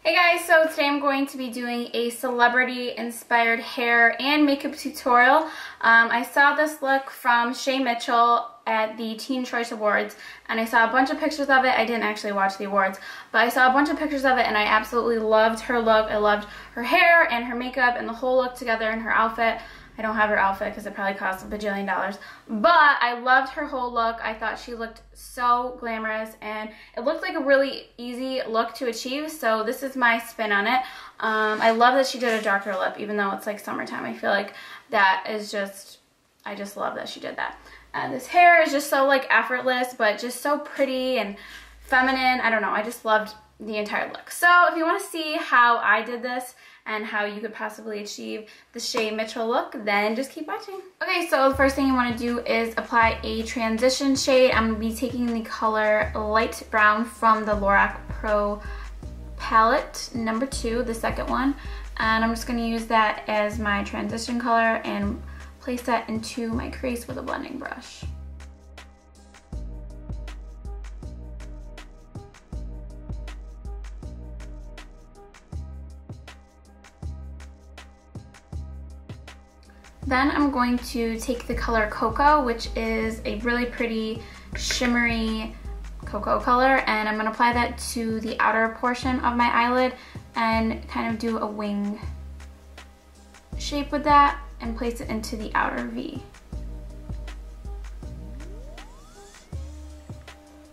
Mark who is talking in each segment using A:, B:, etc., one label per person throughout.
A: Hey guys, so today I'm going to be doing a celebrity inspired hair and makeup tutorial. I saw this look from Shay at the Teen Choice Awards, and I saw a bunch of pictures of it. I didn't actually watch the awards, but I saw a bunch of pictures of it and I absolutely loved her look. I loved her hair and her makeup and the whole look together and her outfit. I don't have her outfit because it probably cost a bajillion dollars, but I loved her whole look. I thought she looked so glamorous and it looked like a really easy look to achieve, so this is my spin on it. I love that she did a darker lip even though it's like summertime. I feel like that is just, I just love that she did that. This hair is just so like effortless but just so pretty and feminine. I don't know, I just loved the entire look. So if you want to see how I did this and how you could possibly achieve the Shay Mitchell look, then just keep watching. Okay, so the first thing you want to do is apply a transition shade. I'm going to be taking the color Light Brown from the LORAC Pro palette, number 2, the second one. And I'm just going to use that as my transition color and place that into my crease with a blending brush. Then I'm going to take the color Cocoa, which is a really pretty shimmery cocoa color, and I'm going to apply that to the outer portion of my eyelid and kind of do a wing shape with that and place it into the outer V.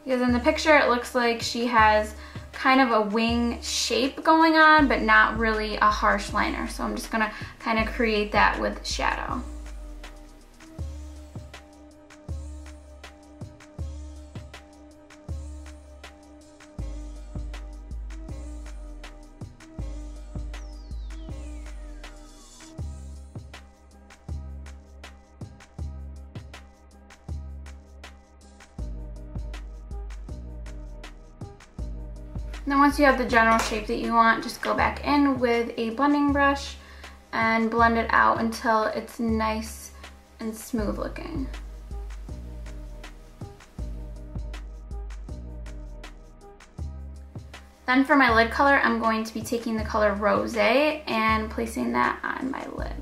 A: Because in the picture it looks like she has kind of a wing shape going on, but not really a harsh liner. So I'm just gonna kind of create that with shadow. And then once you have the general shape that you want, just go back in with a blending brush and blend it out until it's nice and smooth looking. Then for my lid color, I'm going to be taking the color Rosé and placing that on my lid.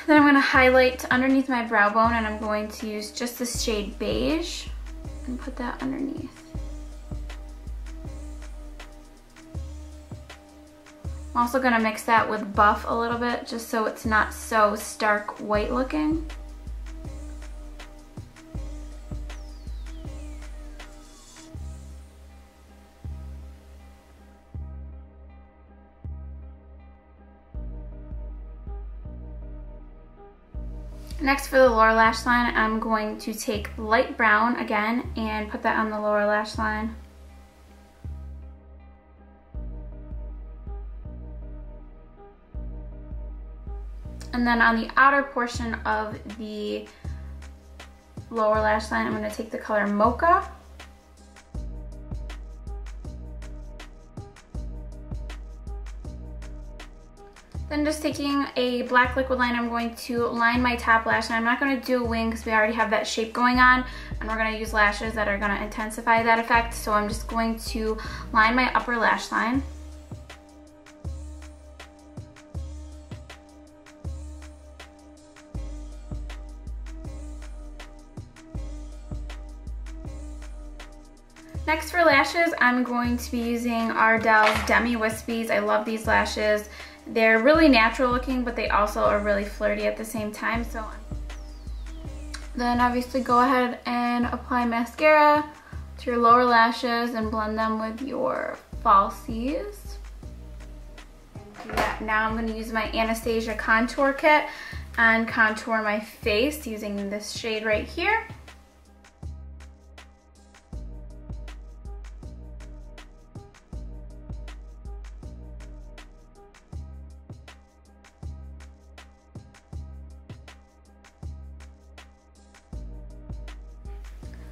A: Then I'm going to highlight underneath my brow bone, and I'm going to use just the shade Beige and put that underneath. I'm also going to mix that with Buff a little bit just so it's not so stark white looking. Next for the lower lash line, I'm going to take light brown again and put that on the lower lash line. And then on the outer portion of the lower lash line, I'm going to take the color Mocha. Then just taking a black liquid line, I'm going to line my top lash line. I'm not going to do a wing because we already have that shape going on, and we're going to use lashes that are going to intensify that effect. So I'm just going to line my upper lash line. Next for lashes, I'm going to be using Ardell's Demi Wispies. I love these lashes. They're really natural looking, but they also are really flirty at the same time. So then obviously go ahead and apply mascara to your lower lashes and blend them with your falsies. Do that. Now I'm going to use my Anastasia contour kit and contour my face using this shade right here.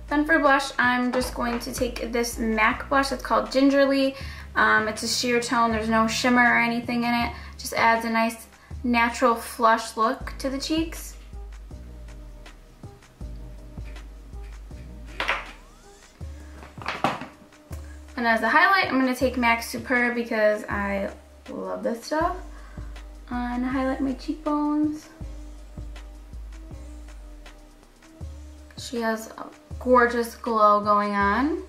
A: Then for blush, I'm just going to take this MAC blush. It's called Gingerly. It's a sheer tone. There's no shimmer or anything in it. Just adds a nice natural flush look to the cheeks. And as a highlight, I'm going to take MAC Superb because I love this stuff. And highlight my cheekbones. She has a gorgeous glow going on.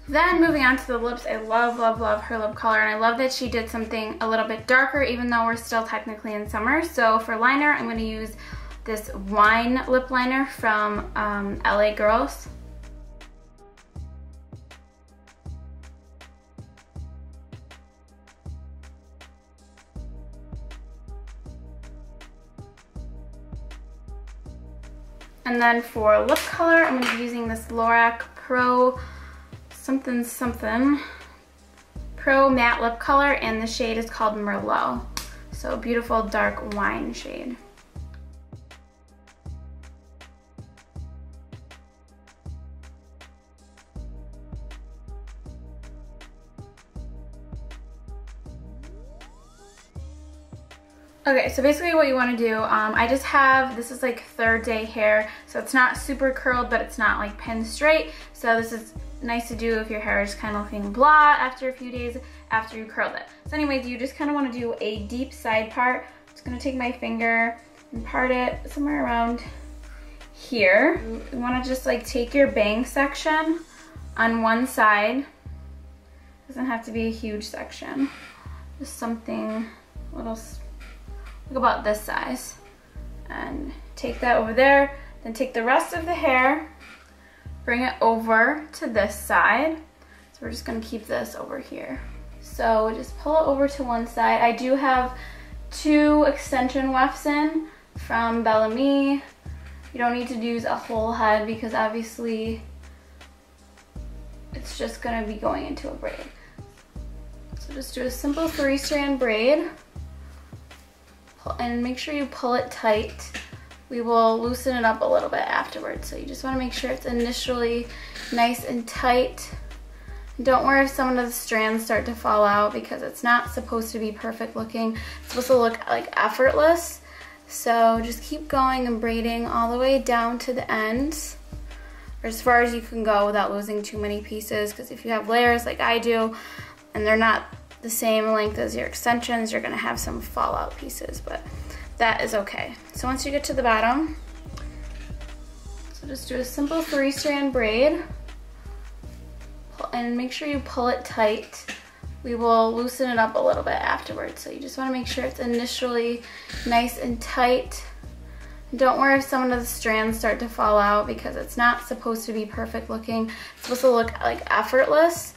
A: Then moving on to the lips, I love, love, love her lip color, and I love that she did something a little bit darker even though we're still technically in summer. So for liner, I'm going to use this wine lip liner from LA Girls. And then for lip color, I'm going to be using this LORAC Pro something something Pro Matte Lip Color, and the shade is called Merlot. So beautiful dark wine shade. Okay, so basically what you want to do, I just have, this is like third day hair, so it's not super curled, but it's not like pinned straight. So this is nice to do if your hair is kind of looking blah after a few days after you curled it. So anyways, you just kind of want to do a deep side part. I'm just going to take my finger and part it somewhere around here. You want to just like take your bang section on one side. Doesn't have to be a huge section. Just something little, like about this size. And take that over there. Then take the rest of the hair, bring it over to this side. So we're just gonna keep this over here. So just pull it over to one side. I do have 2 extension wefts in from Bellamy. You don't need to use a whole head because obviously it's just gonna be going into a braid. So just do a simple 3-strand braid and make sure you pull it tight. We will loosen it up a little bit afterwards, so you just want to make sure it's initially nice and tight. Don't worry if some of the strands start to fall out because it's not supposed to be perfect looking. It's supposed to look like effortless. So just keep going and braiding all the way down to the ends, or as far as you can go without losing too many pieces, because if you have layers like I do and they're not the same length as your extensions, you're going to have some fallout pieces, but that is okay. So once you get to the bottom, so just do a simple 3-strand braid and make sure you pull it tight. We will loosen it up a little bit afterwards, so you just want to make sure it's initially nice and tight. Don't worry if some of the strands start to fall out because it's not supposed to be perfect looking. It's supposed to look like effortless.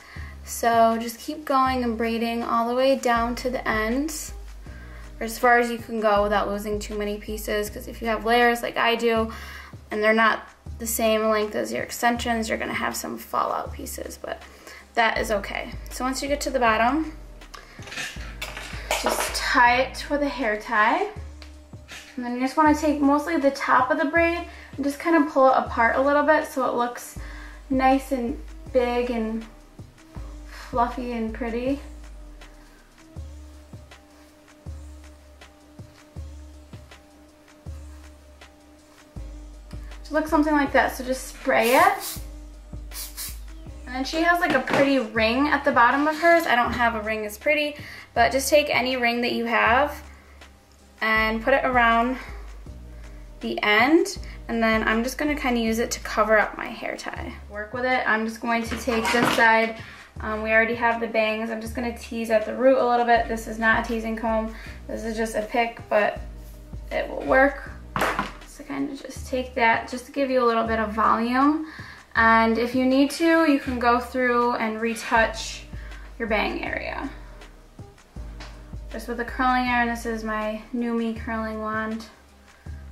A: So just keep going and braiding all the way down to the ends, or as far as you can go without losing too many pieces, because if you have layers like I do and they're not the same length as your extensions, you're going to have some fallout pieces, but that is okay. So once you get to the bottom, just tie it with a hair tie, and then you just want to take mostly the top of the braid and just kind of pull it apart a little bit so it looks nice and big and fluffy and pretty. It looks something like that, so just spray it. And then she has like a pretty ring at the bottom of hers. I don't have a ring as pretty, but just take any ring that you have and put it around the end, and then I'm just going to kind of use it to cover up my hair tie. Work with it. I'm just going to take this side. We already have the bangs. I'm just going to tease at the root a little bit. This is not a teasing comb. This is just a pick, but it will work. So kind of just take that just to give you a little bit of volume. And if you need to, you can go through and retouch your bang area. Just with a curling iron. This is my NuMe curling wand.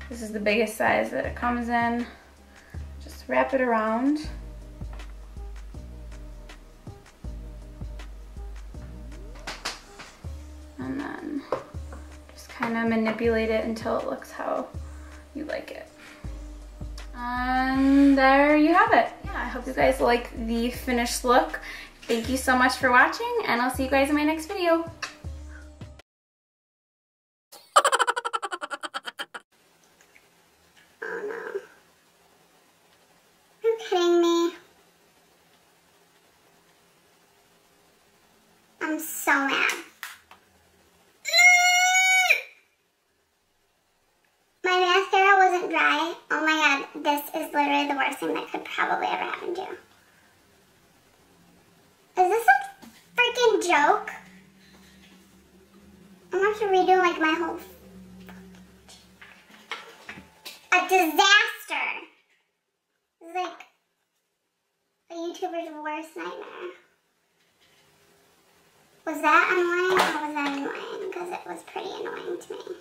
A: This is the biggest size that it comes in. Just wrap it around. And then just kind of manipulate it until it looks how you like it. And there you have it. Yeah, I hope you guys like the finished look. Thank you so much for watching, and I'll see you guys in my next video.
B: Oh no. Are you kidding me? I'm so mad. My mascara wasn't dry. Oh my god, this is literally the worst thing that could probably ever happen to you. Is this a freaking joke? I'm gonna have to redo like my whole... A disaster! It's like a YouTuber's worst nightmare. Was that annoying or was that annoying? Because it was pretty annoying to me.